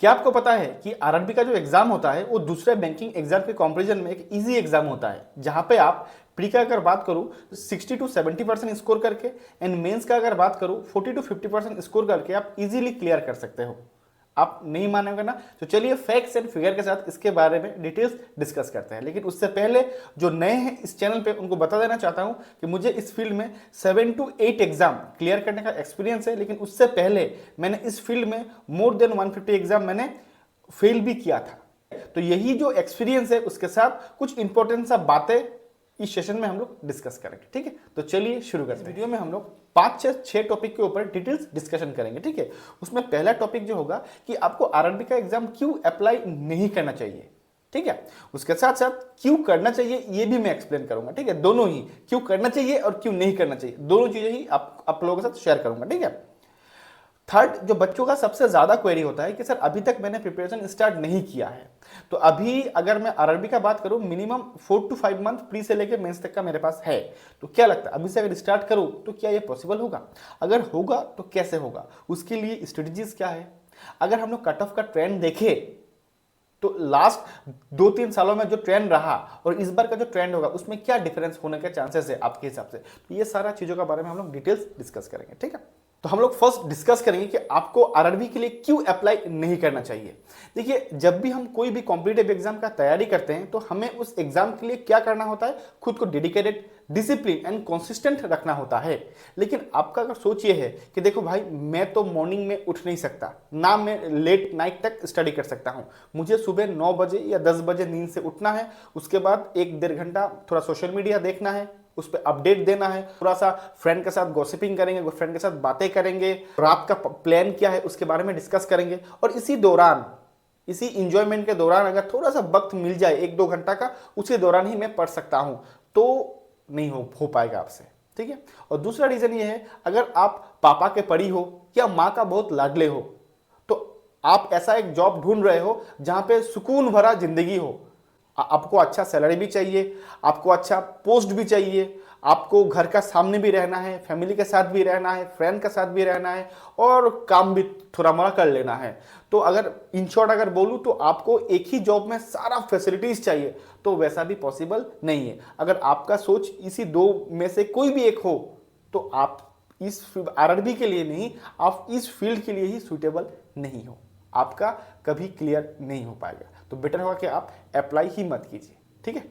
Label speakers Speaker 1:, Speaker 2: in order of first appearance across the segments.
Speaker 1: क्या आपको पता है कि आरआरबी का जो एग्जाम होता है वो दूसरे बैंकिंग एग्जाम के कंपैरिजन में एक इजी एग्जाम होता है, जहां पे आप प्री का अगर बात करूं 60 टू 70% स्कोर करके एंड मेंस का अगर बात करूं 40 टू 50% स्कोर करके आप इजीली क्लियर कर सकते हो। आप नहीं मानोगे ना, तो चलिए फैक्ट्स एंड फिगर के साथ इसके बारे में डिटेल्स डिस्कस करते हैं। लेकिन उससे पहले जो नए हैं इस चैनल पे उनको बता देना चाहता हूं कि मुझे इस फील्ड में 7 टू 8 एग्जाम क्लियर करने का एक्सपीरियंस है। लेकिन उससे पहले मैंने इस फील्ड में मोर देन 150 एग्जाम मैंने फेल भी किया था। तो यही जो एक्सपीरियंस है उसके साथ कुछ इंपॉर्टेंट सा बातें इस सेशन में हम लोग डिस्कस करेंगे। ठीक है, तो चलिए शुरू करते हैं। वीडियो में हम लोग 5 से 6 टॉपिक के ऊपर डिटेल्स डिस्कशन करेंगे। ठीक है, उसमें पहला टॉपिक जो होगा कि आपको आरआरबी का एग्जाम क्यों अप्लाई नहीं करना चाहिए। ठीक है, उसके साथ साथ क्यों करना चाहिए ये भी मैं एक्सप्लेन करूंगा। ठीक है, दोनों ही, क्यों करना चाहिए और क्यों नहीं करना चाहिए, दोनों चीजें ही आप लोगों के साथ शेयर करूंगा। ठीक है, थर्ड, जो बच्चों का सबसे ज्यादा क्वेरी होता है कि सर अभी तक मैंने प्रिपरेशन स्टार्ट नहीं किया है। तो अभी अगर मैं आरआरबी का बात करूं मिनिमम 4 टू 5 मंथ प्री से लेकर मेंस तक का मेरे पास है। तो क्या लगता है अभी से अगर स्टार्ट करूं तो क्या ये पॉसिबल होगा? अगर होगा तो कैसे होगा, उसके लिए स्ट्रेटजीज क्या है? अगर हम लोग कट ऑफ का ट्रेंड देखें तो लास्ट 2-3 सालों में जो ट्रेंड रहा और इस बार का जो ट्रेंड होगा उसमें क्या डिफरेंस होने के चांसेस है आपके हिसाब से, तो ये सारा चीजों के बारे में हम लोग डिटेल्स डिस्कस करेंगे। ठीक है, तो हम लोग फर्स्ट डिस्कस करेंगे कि आपको आरआरबी के लिए क्यों अप्लाई नहीं करना चाहिए। देखिए, जब भी हम कोई भी कॉम्पिटिटिव एग्जाम का तैयारी करते हैं तो हमें उस एग्जाम के लिए क्या करना होता है, खुद को डेडिकेटेड, डिसिप्लिन एंड कंसिस्टेंट रखना होता है। लेकिन आपका अगर सोच ये है कि देखो भाई मैं तो मॉर्निंग में उठ नहीं सकता ना, मैं लेट नाइट तक स्टडी कर सकता हूं, मुझे सुबह 9 बजे या 10 बजे नींद से उठना है, उसके बाद 1-1.5 घंटा थोड़ा सोशल मीडिया देखना है, उस पर अपडेट देना है, थोड़ा सा फ्रेंड के साथ गॉसिपिंग करेंगे, फ्रेंड के साथ बातें करेंगे, रात का प्लान क्या है उसके बारे में डिस्कस करेंगे। और इसी दौरान, इसी इंजॉयमेंट के दौरान अगर थोड़ा सा वक्त मिल जाए 1-2 घंटा का, उसी दौरान ही मैं पढ़ सकता हूं, तो नहीं हो पाएगा आपसे। ठीक है, और दूसरा रीजन ये है, अगर आप पापा के परी हो या माँ का बहुत लाडले हो तो आप ऐसा एक जॉब ढूंढ रहे हो जहां पे सुकून भरा जिंदगी हो, आपको अच्छा सैलरी भी चाहिए, आपको अच्छा पोस्ट भी चाहिए, आपको घर का सामने भी रहना है, फैमिली के साथ भी रहना है, फ्रेंड के साथ भी रहना है और काम भी थोड़ा मोड़ा कर लेना है। तो अगर इन शॉर्ट अगर बोलूं तो आपको एक ही जॉब में सारा फैसिलिटीज चाहिए, तो वैसा भी पॉसिबल नहीं है। अगर आपका सोच इसी दो में से कोई भी एक हो तो आप इस आरआरबी के लिए नहीं, आप इस फील्ड के लिए ही सुटेबल नहीं हो, आपका कभी क्लियर नहीं हो पाएगा। तो बेटर होगा कि आप अप्लाई ही मत कीजिए। ठीक है,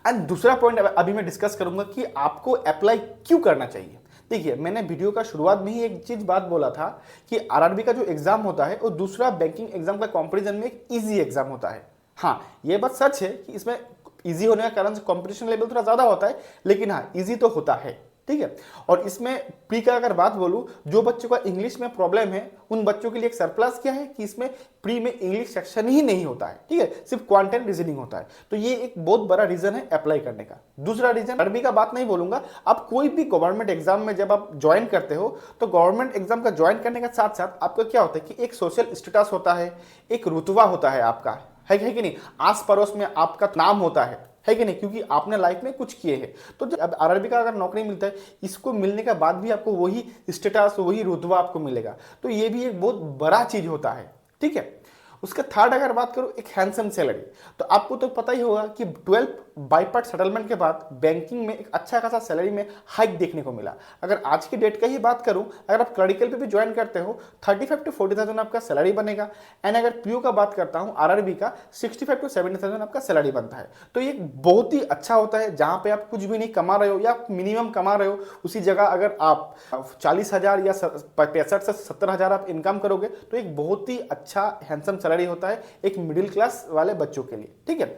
Speaker 1: एंड दूसरा पॉइंट अभी मैं डिस्कस करूंगा कि आपको अप्लाई क्यों करना चाहिए। देखिए, मैंने वीडियो का शुरुआत में ही एक चीज बात बोला था कि आरआरबी का जो एग्जाम होता है वो दूसरा बैंकिंग एग्जाम का कंपैरिजन में एक इजी एग्जाम होता है। हाँ, ये बात सच है कि इसमें इजी होने का कारण से कंपटीशन लेवल थोड़ा ज्यादा होता है, लेकिन हाँ इजी तो होता है। ठीक है, और इसमें प्री का अगर बात बोलूं, जो बच्चों का इंग्लिश में प्रॉब्लम है उन बच्चों के लिए एक सरप्लस क्या है कि इसमें प्री में इंग्लिश सेक्शन ही नहीं होता है। ठीक है, सिर्फ क्वांटिटी रीजनिंग होता है। तो ये एक बहुत बड़ा रीजन है अप्लाई करने का। दूसरा रीजन, आरआरबी का बात नहीं बोलूंगा, आप कोई भी गवर्नमेंट एग्जाम में जब आप ज्वाइन करते हो तो गवर्नमेंट एग्जाम का ज्वाइन करने के साथ साथ आपका क्या होता है कि एक सोशल स्टेटस होता है, एक रुतबा होता है आपका, है कि नहीं, आस पड़ोस में आपका नाम होता है कि नहीं, क्योंकि आपने लाइफ में कुछ किए हैं। तो जब आरआरबी का अगर नौकरी मिलता है, इसको मिलने के बाद भी आपको वही स्टेटस, वही रुतबा आपको मिलेगा, तो ये भी एक बहुत बड़ा चीज होता है। ठीक है, उसका थर्ड अगर बात करूं, एक हैंडसम सैलरी। तो आपको तो पता ही होगा कि 12 बाईपार्ट सेटलमेंट के बाद बैंकिंग में एक अच्छा खासा सैलरी में हाइक देखने को मिला। अगर आज की डेट का ही बात करूं, अगर आप क्लरिकल पे भी ज्वाइन करते हो 35 टू 40,000 आपका सैलरी बनेगा। एंड अगर पीओ का बात करता हूं आरआरबी का 65 टू 70,000 आपका सैलरी बनता है। तो ये बहुत ही अच्छा होता है, जहां पे आप कुछ भी नहीं कमा रहे हो या मिनिमम कमा रहे हो, उसी जगह अगर आप 40,000 या 65 से 70,000 आप इनकम करोगे तो एक बहुत ही अच्छा हैंडसम सैलरी होता है एक मिडिल क्लास वाले बच्चों के लिए। ठीक है,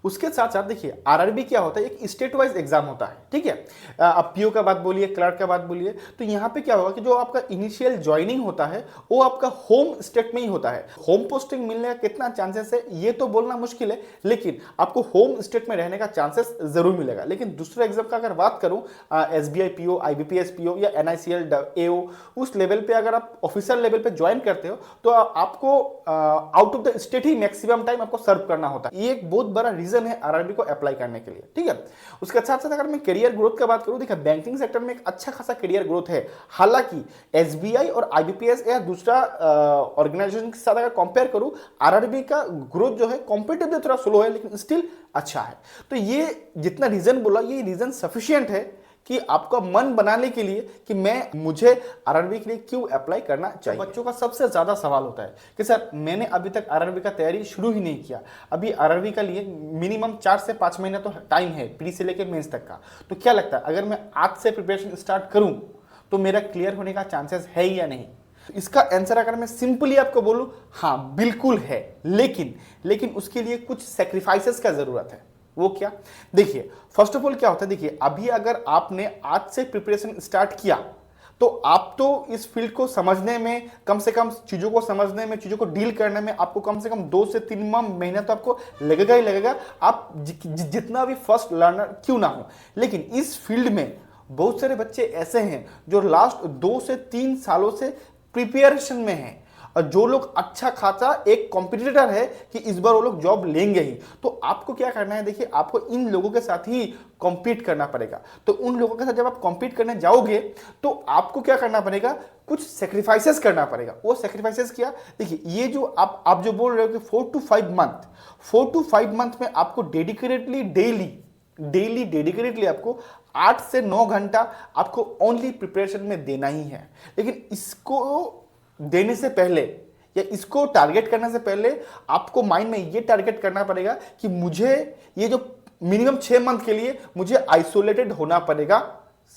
Speaker 1: उसके साथ साथ देखिए आरआरबी क्या होता है, एक स्टेट वाइज एग्जाम होता है। ठीक है, आप पीओ का बात बोलिए, क्लर्क का बात बोलिए, तो यहाँ पे क्या होगा कि जो आपका इनिशियल ज्वाइनिंग होता है वो आपका होम स्टेट में ही होता है। होम पोस्टिंग मिलने का कितना चांसेस है ये तो बोलना मुश्किल है, लेकिन आपको होम स्टेट में रहने का चांसेस जरूर मिलेगा। लेकिन दूसरे एग्जाम का अगर बात करूं, एसबीआई पीओ, आईबीपीएस पीओ या एनआईसीएल एओ, उस लेवल पे अगर आप ऑफिसर लेवल पे ज्वाइन करते हो तो आपको out of the state he maximum time आपको सर्व करना होता है। ये एक बहुत बड़ा रीजन रीजन है आरआरबी को अप्लाई करने के लिए, ठीक है। उसके साथ साथ अगर मैं करियर ग्रोथ की बात करूं, देखिए बैंकिंग सेक्टर में एक अच्छा खासा करियर ग्रोथ है। हालांकि एसबीआई और आईबीपीएस या दूसरा ऑर्गेनाइजेशन के साथ अगर कंपेयर करूं, आरआरबी का ग्रोथ जो है कॉम्पिटिटिव थोड़ा स्लो है, लेकिन स्टिल अच्छा है। तो ये जितना रीजन बोला, ये रीजन सफिशिएंट है कि आपका मन बनाने के लिए कि मुझे आरआरबी के लिए क्यों अप्लाई करना चाहिए। तो बच्चों का सबसे ज्यादा सवाल होता है कि सर मैंने अभी तक आरआरबी का तैयारी शुरू ही नहीं किया, अभी आरआरबी का लिए मिनिमम 4 से 5 महीने तो टाइम है, प्री से लेकर मेंस तक का, तो क्या लगता है अगर मैं आज से प्रिपरेशन स्टार्ट करूं तो मेरा क्लियर होने का चांसेस है या नहीं? तो इसका आंसर अगर मैं सिंपली आपको बोलूं, हाँ बिल्कुल है, लेकिन उसके लिए कुछ सेक्रीफाइसेस का जरूरत है। वो क्या? देखिए फर्स्ट ऑफ ऑल क्या होता है, देखिए अभी अगर आपने आज से प्रिपरेशन स्टार्ट किया तो आप तो इस फील्ड को समझने में, कम से कम चीजों को समझने में, चीजों को डील करने में आपको कम से कम 2 से 3 महीना तो आपको लगेगा ही लगेगा, आप जितना भी फर्स्ट लर्नर क्यों ना हो। लेकिन इस फील्ड में बहुत सारे बच्चे ऐसे हैं जो लास्ट 2 से 3 सालों से प्रिपरेशन में हैं, और जो लोग अच्छा खासा एक कॉम्पिटिटर है कि इस बार वो लोग जॉब लेंगे ही। तो आपको क्या करना है, देखिए आपको इन लोगों के साथ ही कॉम्पीट करना पड़ेगा। तो उन लोगों के साथ जब आप कॉम्पीट करने जाओगे तो आपको क्या करना पड़ेगा, कुछ सेक्रीफाइसेस करना पड़ेगा। वो सेक्रीफाइसेस क्या? देखिए ये जो आप जो बोल रहे हो कि 4 to 5 मंथ में आपको डेडिकेटेडली डेडिकेटेडली आपको 8 से 9 घंटा आपको ओनली प्रिपरेशन में देना ही है। लेकिन इसको देने से पहले या इसको टारगेट करने से पहले आपको माइंड में ये टारगेट करना पड़ेगा कि मुझे ये जो मिनिमम 6 मंथ के लिए मुझे आइसोलेटेड होना पड़ेगा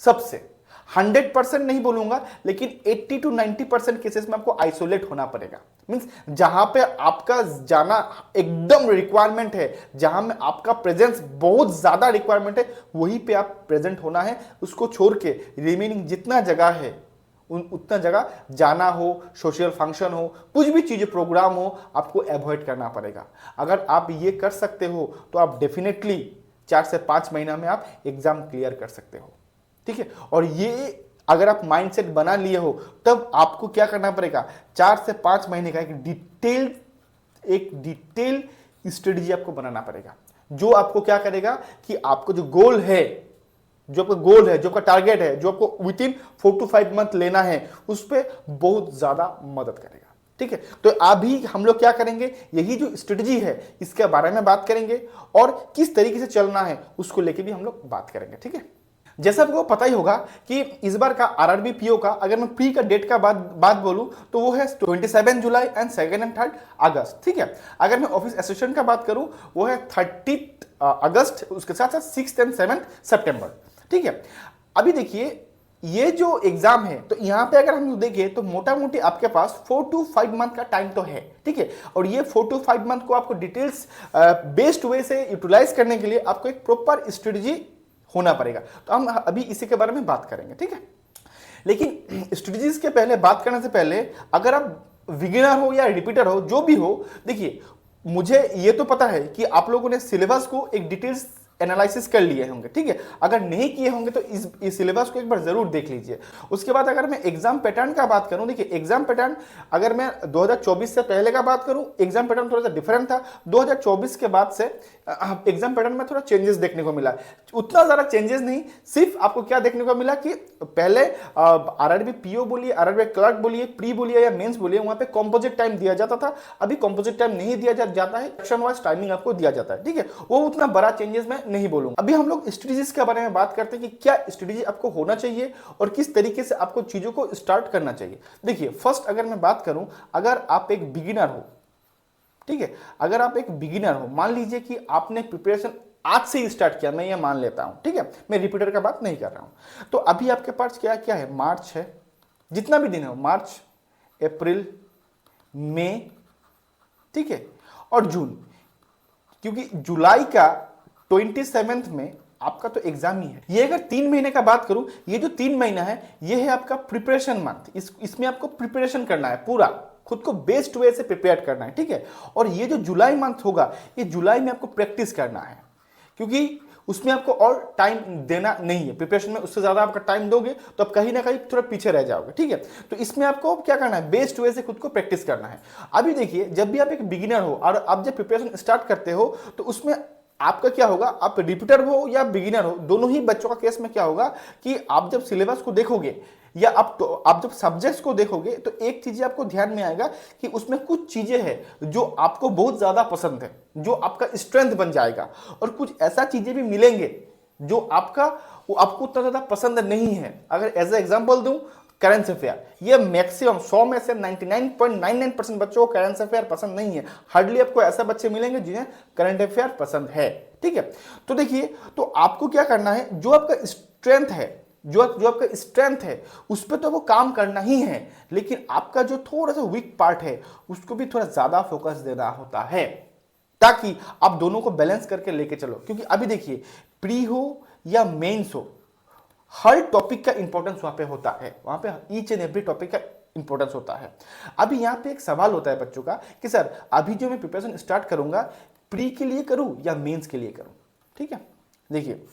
Speaker 1: सबसे। 100% नहीं बोलूंगा, लेकिन 80 to 90% केसेस में आपको आइसोलेट होना पड़ेगा। मींस जहां पे आपका जाना एकदम रिक्वायरमेंट है, जहां में आपका प्रेजेंस बहुत ज्यादा रिक्वायरमेंट है, वहीं पे आप प्रेजेंट होना है। उसको छोड़ के रिमेनिंग जितना जगह है उतना जगह जाना हो, सोशल फंक्शन हो, कुछ भी चीज़ प्रोग्राम हो, आपको अवॉइड करना पड़ेगा। अगर आप ये कर सकते हो तो आप डेफिनेटली 4 से 5 महीना में आप एग्जाम क्लियर कर सकते हो, ठीक है। और ये अगर आप माइंडसेट बना लिए हो तब आपको क्या करना पड़ेगा, 4 से 5 महीने का एक डिटेल स्ट्रेटजी आपको बनाना पड़ेगा, जो आपको क्या करेगा कि आपको जो गोल है, जो आपका टारगेट है, जो आपको विद इन 4 to 5 मंथ लेना है, उस पर बहुत ज्यादा मदद करेगा, ठीक है। तो अभी हम लोग क्या करेंगे, यही जो स्ट्रेटजी है इसके बारे में बात करेंगे और किस तरीके से चलना है उसको लेके भी हम लोग बात करेंगे, ठीक है। जैसा आपको पता ही होगा कि इस बार का आरआरबी पीओ का अगर मैं प्री का डेट का बात बोलूं तो वो है 27 जुलाई एंड 2 and 3 अगस्त, ठीक है। अगर मैं ऑफिस एसोसिएशन का बात करूं वो है 30 अगस्त, उसके साथ साथ 6 and 7 सितंबर, ठीक है। अभी देखिए ये जो एग्जाम है, तो यहां पे अगर हम देखें तो मोटा मोटी आपके पास 4 to 5 मंथ का टाइम तो है, ठीक है। और ये 4 to 5 मंथ को आपको डिटेल्स बेस्ड वे से यूटिलाइज करने के लिए आपको एक प्रॉपर स्ट्रेटजी होना पड़ेगा। तो हम अभी इसी के बारे में बात करेंगे, ठीक है। लेकिन स्ट्रेटजीज के पहले बात करने से पहले, अगर आप बिगिनर हो या रिपीटर हो, जो भी हो, देखिए मुझे ये तो पता है कि आप लोगों ने सिलेबस को एक डिटेल्स एनालिसिस कर लिए होंगे, ठीक है। अगर नहीं किए होंगे तो इस सिलेबस को एक बार जरूर देख लीजिए। उसके बाद अगर मैं एग्जाम पैटर्न का बात करूं, देखिए एग्जाम पैटर्न अगर मैं 2024 से पहले का बात करूं, एग्जाम पैटर्न थोड़ा सा डिफरेंट था। 2024 के बाद से एग्जाम पैटर्न में थोड़ा चेंजेस देखने को मिला, उतना ज्यादा चेंजेस नहीं, सिर्फ आपको क्या देखने को मिला कि पहले आरआरबी पीओ बोलिए, आरआरबी क्लर्क बोलिए, प्री बोलिए या मेंस बोलिए, वहां पे कंपोजिट टाइम दिया जाता था। अभी कंपोजिट टाइम नहीं दिया जाता है, सेक्शन वाइज टाइमिंग आपको दिया जाता है, ठीक है। वो उतना बड़ा चेंजेस में नहीं बोलूंगा। अभी हम लोग स्ट्रेटजीज के बारे में बात करते हैं कि क्या स्ट्रेटजी आपको होना चाहिए और किस तरीके से आपको चीजों को स्टार्ट करना चाहिए। देखिए फर्स्ट अगर मैं बात करूं, अगर आप एक बिगिनर हो, ठीक है, अगर आप एक बिगिनर हो, मान लीजिए कि आपने प्रिपरेशन आज से ही स्टार्ट किया, मैं ये मान लेता हूं, ठीक है, मैं रिपीटर का बात नहीं कर रहा हूं। तो अभी आपके पास क्या क्या है, मार्च है, जितना भी दिन है, मार्च, अप्रैल, मई, ठीक है, और जून, क्योंकि जुलाई का 27 में आपका तो एग्जाम ही है। ये अगर 3 महीने का बात करूं, ये जो 3 महीना है ये है आपका प्रिपरेशन मंथ। इसमें आपको प्रिपरेशन करना है, पूरा खुद को बेस्ट वे से प्रिपेयर करना है, ठीक है। और ये जो जुलाई मंथ होगा, ये जुलाई में आपको प्रैक्टिस करना है, क्योंकि उसमें आपको और टाइम देना नहीं है। प्रिपरेशन में उससे ज्यादा आपका टाइम दोगे तो आप कहीं ना कहीं थोड़ा पीछे रह जाओगे, ठीक है। तो इसमें आपको क्या करना है, बेस्ट वे से खुद को प्रैक्टिस करना है। अभी देखिए जब भी आप एक बिगिनर हो और आप जब प्रिपरेशन स्टार्ट करते हो तो उसमें आपका क्या होगा, आप रिपीटर हो या बिगिनर हो, दोनों ही बच्चों का केस में क्या होगा कि आप जब सिलेबस को देखोगे या आप जब सब्जेक्ट्स को देखोगे तो एक चीज आपको ध्यान में आएगा कि उसमें कुछ चीजें हैं जो आपको बहुत ज्यादा पसंद है, जो आपका स्ट्रेंथ बन जाएगा, और कुछ ऐसा चीजें भी मिलेंगे जो आपको उतना ज्यादा पसंद नहीं है। अगर एज ए एग्जांपल दूं, करेंट अफेयर, ये मैक्सिमम 100 में से 99.99% बच्चों को करंट अफेयर पसंद नहीं है। हार्डली आपको ऐसे बच्चे मिलेंगे जिन्हें करंट अफेयर पसंद है, ठीक है। तो देखिए, तो आपको क्या करना है, जो आपका स्ट्रेंथ है, जो आपका स्ट्रेंथ है उस पर तो वो काम करना ही है, लेकिन आपका जो थोड़ा सा वीक पार्ट है उसको भी थोड़ा ज्यादा फोकस देना होता है, ताकि आप दोनों को बैलेंस करके लेके चलो। क्योंकि अभी देखिए, प्री हो या मेंस हो, हर टॉपिक का इंपॉर्टेंस वहां पे होता है, वहां पे ईच एंड एवरी टॉपिक का इंपॉर्टेंस होता है। अभी यहां पे एक सवाल होता है बच्चों का कि सर अभी जो मैं प्रिपरेशन स्टार्ट करूंगा, प्री के लिए करूं या मेंस के लिए करूं, ठीक है। देखिए,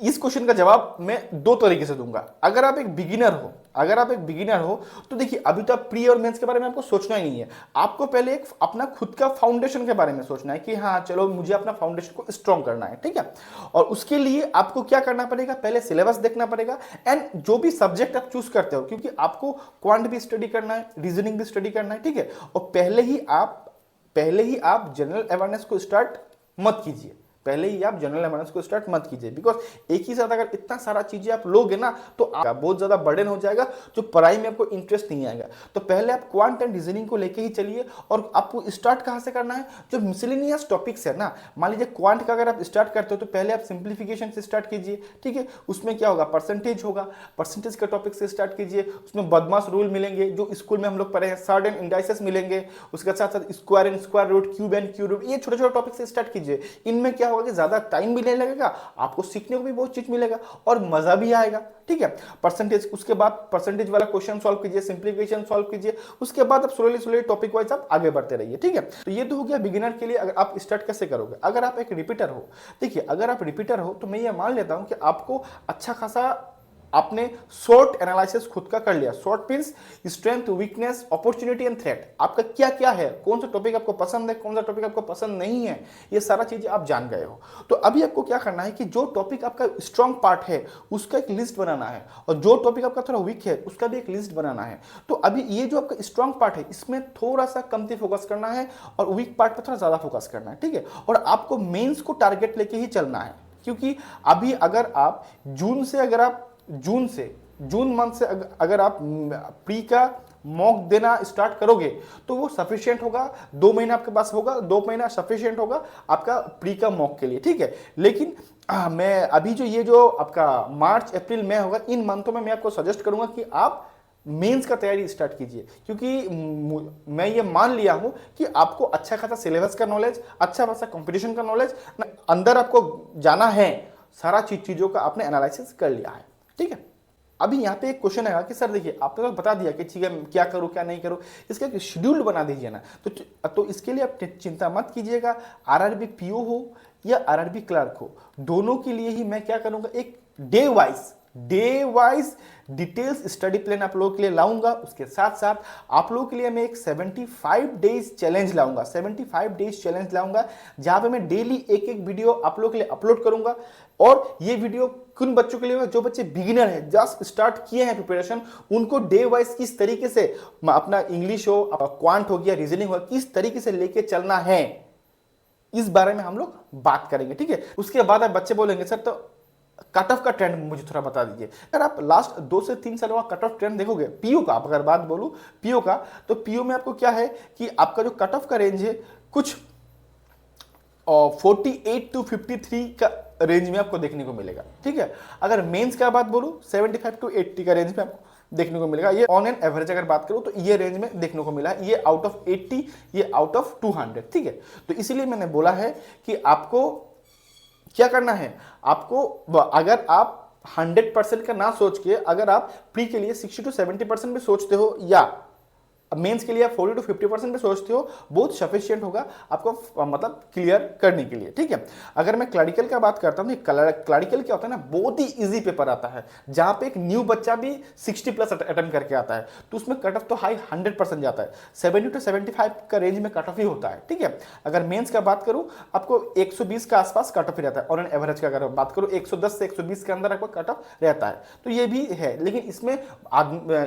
Speaker 1: इस क्वेश्चन का जवाब मैं दो तरीके से दूंगा। अगर आप एक बिगिनर हो तो देखिए, अभी तो आप प्री और मेंस के बारे में आपको सोचना ही नहीं है। आपको पहले एक अपना खुद का फाउंडेशन के बारे में सोचना है कि हाँ चलो, मुझे अपना फाउंडेशन को स्ट्रॉन्ग करना है, ठीक है। और उसके लिए आपको क्या करना पड़ेगा, पहले सिलेबस देखना पड़ेगा, एंड जो भी सब्जेक्ट आप चूज करते हो, क्योंकि आपको क्वांट भी स्टडी करना है, रीजनिंग भी स्टडी करना है, ठीक है। और पहले ही आप जनरल अवेयरनेस को स्टार्ट मत कीजिए, बिकॉज एक ही साथ अगर इतना सारा चीजें आप लोगे ना तो बहुत ज्यादा बर्डन हो जाएगा, जो पढ़ाई में आपको इंटरेस्ट नहीं आएगा। तो पहले आप क्वांट एंड रीजनिंग को लेके ही चलिए। और आपको स्टार्ट कहां से करना है, जो मिसलेनियस टॉपिक्स है ना, मान लीजिए क्वांट का अगर आप स्टार्ट करते हो तो पहले आप सिंप्लीफिकेशन से स्टार्ट कीजिए, ठीक है। उसमें क्या होगा, परसेंटेज का टॉपिक से स्टार्ट कीजिए। उसमें बदमाश रूल मिलेंगे जो स्कूल में हम लोग पढ़े हैं, सर्ड एंड इंडाइसेस मिलेंगे, उसके साथ साथ square and square root, cube and cube root, ये छोटे छोटे टॉपिक से स्टार्ट कीजिए। इनमें क्या होगा कि ज्यादा टाइम भी नहीं लगेगा, आपको सीखने को भी बहुत चीज मिलेगा और मजा भी आएगा, ठीक है। परसेंटेज, उसके बाद परसेंटेज वाला क्वेश्चन सॉल्व कीजिए, सिंप्लीफिकेशन सॉल्व कीजिए, उसके बाद आप स्लोली टॉपिक वाइज आप आगे बढ़ते रहिए, ठीक है। तो ये तो हो गया बिगिनर के लिए। अगर आप स्टार्ट कैसे करोगे, अगर आप एक रिपीटर हो, देखिए अगर आप रिपीटर हो तो मैं ये मान लेता हूं कि आपको अच्छा खासा आपने शॉर्ट एनालिसिस खुद का कर लिया। Short means strength, weakness, opportunity and threat, आपका क्या क्या है, कौन सा टॉपिक आपको पसंद है, कौन सा टॉपिक आपको पसंद नहीं है, ये सारा चीजें आप जान गए हो। तो अभी आपको क्या करना है कि जो टॉपिक आपका स्ट्रॉन्ग पार्ट है उसका एक लिस्ट बनाना है, और जो टॉपिक आपका थोड़ा वीक है उसका भी एक लिस्ट बनाना है। तो अभी ये जो आपका स्ट्रॉन्ग पार्ट है इसमें थोड़ा सा कमती फोकस करना है, और वीक पार्ट पर थोड़ा ज्यादा फोकस करना है, ठीक है। और आपको मेंस को टारगेट लेके ही चलना है, क्योंकि अभी अगर आप जून मंथ से अगर आप प्री का मॉक देना स्टार्ट करोगे तो वो सफिशिएंट होगा, 2 महीना आपके पास होगा, 2 महीना सफिशिएंट होगा आपका प्री का मॉक के लिए, ठीक है। लेकिन मैं अभी ये जो आपका मार्च अप्रैल मई होगा, इन मंथों में मैं आपको सजेस्ट करूंगा कि आप मेंस का तैयारी स्टार्ट कीजिए, क्योंकि मैं ये मान लिया हूं कि आपको अच्छा खासा सिलेबस का नॉलेज, अच्छा खासा कंपटीशन का नॉलेज अंदर आपको जाना है, सारा चीजों का आपने एनालिसिस कर लिया है, ठीक है। अभी यहाँ पे एक क्वेश्चन है कि सर देखिए, आपने तो बता दिया कि ठीक है क्या करूँ क्या नहीं करूँ, इसका एक शेड्यूल बना दीजिए ना। तो इसके लिए आप चिंता मत कीजिएगा। आरआरबी पीओ हो या आरआरबी क्लर्क हो, दोनों के लिए ही मैं क्या करूँगा, एक day wise details study plan आप लोगों के लिए लाऊंगा। उसके साथ साथ आप लोगों के लिए मैं एक 75 डेज चैलेंज लाऊंगा, 75 डेज चैलेंज लाऊंगा, जहां पे मैं डेली एक वीडियो आप लोगों के लिए अपलोड करूंगा। और ये वीडियो किन बच्चों के लिए होगा, जो बच्चे बिगिनर हैं, जस्ट स्टार्ट किए हैं प्रिपरेशन, उनको डे वाइज किस तरीके से अपना इंग्लिश हो, क्वांट हो गया, रीजनिंग हो, किस तरीके से लेके चलना है, इस बारे में हम लोग बात करेंगे, ठीक है। उसके बाद आप बच्चे बोलेंगे सर तो कट ऑफ का ट्रेंड मुझे थोड़ा बता दीजिए। अगर आप लास्ट 2 से 3 साल का कट ऑफ ट्रेंड देखोगे पीओ का, अगर बात बोलूं पीओ का, तो पीओ में आपको क्या है कि आपका जो कट ऑफ का रेंज है कुछ 48 to 53 का रेंज में आपको देखने को मिलेगा, ठीक है। अगर मेंस का बात बोलूं 75 to 80 का रेंज में आपको देखने को मिलेगा। ये ऑन एन एवरेज अगर बात करूं तो ये रेंज में देखने को मिला है, ये आउट ऑफ 80, ये आउट ऑफ 200, ठीक है। तो इसीलिए मैंने बोला है कि आपको क्या करना है, आपको अगर आप 100% का ना सोच के, अगर आप प्री के लिए 60 to 70% भी सोचते हो, या मेंस के लिए आप 40 to 50% भी सोचते हो, बहुत सफिशिएंट होगा आपको मतलब क्लियर करने के लिए, ठीक है। अगर मैं क्लरिकल का बात करता हूँ, क्लरिकल क्या होता है ना, बहुत ही इजी पेपर आता है, जहां पे एक न्यू बच्चा भी 60+ अटेम्प्ट करके आता है, तो उसमें कट ऑफ तो हाई 100% जाता है, 70 to 75 का रेंज में कट ऑफ ही होता है, ठीक है। अगर मेंस का बात करूं, आपको 120 के आसपास कट ऑफ ही रहता है, और एवरेज का अगर बात करूं 110 से 120 के अंदर आपको कट ऑफ रहता है, तो ये भी है। लेकिन इसमें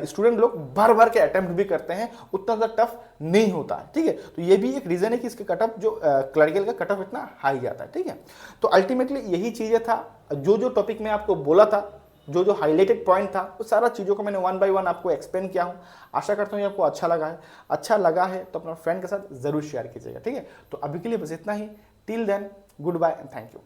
Speaker 1: स्टूडेंट लोग भर भर के अटेम्प्ट भी करते हैं, उतना ज़्यादा टफ नहीं होता है, ठीक है। तो ये भी एक रीजन है कि इसके कट ऑफ जो क्लरिकल का कट ऑफ इतना हाई जाता है, ठीक है। तो अल्टीमेटली यही चीजें था, जो जो टॉपिक में आपको बोला था, जो जो हाईलाइटेड पॉइंट था, वो सारा चीज़ों को मैंने 1 by 1 आपको एक्सप्लेन किया हूँ। आशा करता हूँ ये आपको अच्छा लगा है तो अपना फ्रेंड के साथ जरूर शेयर कीजिएगा, ठीक है। तो अभी के लिए बस इतना ही। Till then, good bye and thank you.